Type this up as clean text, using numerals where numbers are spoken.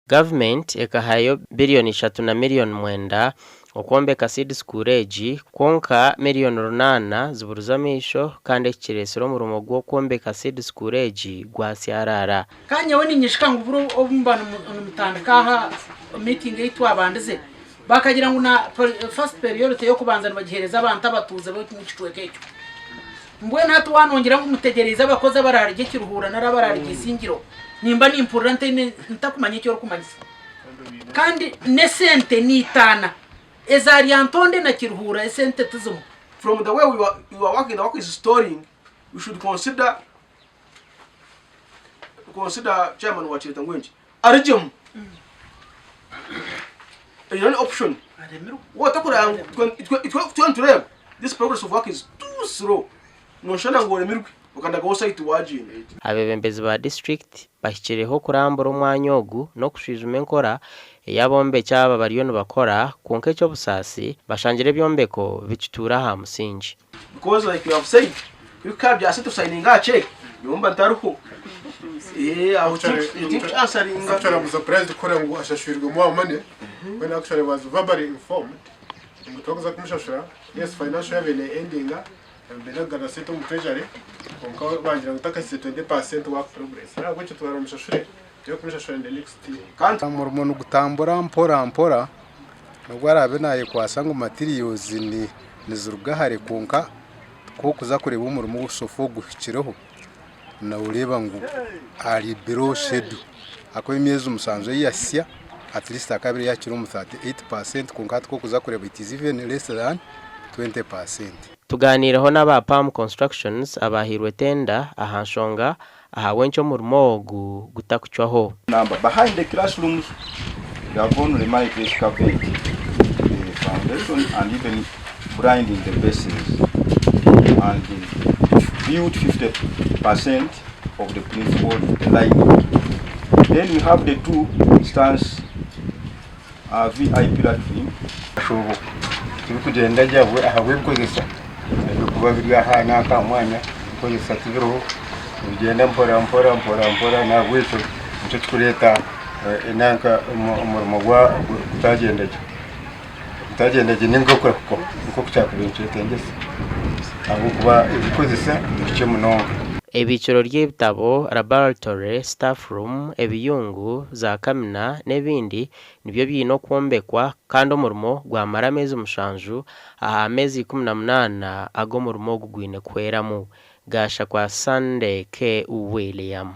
Government ekahayo bilioni 3 na milioni 9 okwombeka seed schoolage konka milioni 8 ziburuzamisho kandi ekiresero murumo gwo kwombeka seed schoolage gwasyarara kanye woni nyishika nguburo obumbana mutandikaha meeting yitu abandize bakagira ngo na first period yo kubanza bagihereza abantu abatuze bo mucitweke cyo mbwe natu wanongera ngo mutegereza abakoze bararige kiruhura narabararige isingiro nimba nimpurira ntakumanye cyo rukumanyisa kandi nesente nitana eza Lyantonde na kiruhura esente tuzumu. From the way you are working, the work is storing, you should consider chairman wa cheta ngwenji arijum an option what akura it to them. This progress of work is too slow no shana ngore mirwe ukanda go site waji abebembezi ba district bashikireho kurambura umwanya ogu no kushizuma enkora yabombe cyaba bariyo bakora konke cyo busasi bashangire byombeko bikitura ha musinji because like you have said you can't just to signing a check yomba ntaruko aho think answering actually was surprised kora ngo ashashwirwe mu amane when actually was verbally informed ngotoza kumshashura yes financial revenue ending benagana seto mu treasury konka bangira ngutakase 20% work progress nabwo cyo twara umshashura yo kumshashura in the next year kandi umuntu gutambura mpora nubwo arabe naye kwasanga materials ni nizurugahare konka ko kuza kureba umurimo w'usofu guhikireho na ureba ngo ari biro shedu ako imyezi umusanzo yasya at least akabiri yakira mu 38% konka ko kuza kureba it is even less than 20%. Tuganiraho n'aba Palm Constructions abahirwe tenda ahanshonga ahawencho murimo gutakucwaho. Number behind the classrooms we have only my excavate the foundation and even grinding the basins and build 50% of the principal line. Then we have the two stands VIP platform. Kugenda jabwe ahawe kozesa kuba biri ahana kamwanya kozesa tibiro ugenda mpora na bweso cyo kureta enanka umurimo gwa utagendeje ningo ko kucyakubince tengese abo kuba ibikozesa cyo munonga ebiciro ry'ibitabo laboratory staff room ebiyungu za kamina nebindi nibyo bino kwombekwa kandi umurimo gwa maramezi umushanju aha mezi 18 ago murimo gugwine kweramu gasha kwa Sunday K William.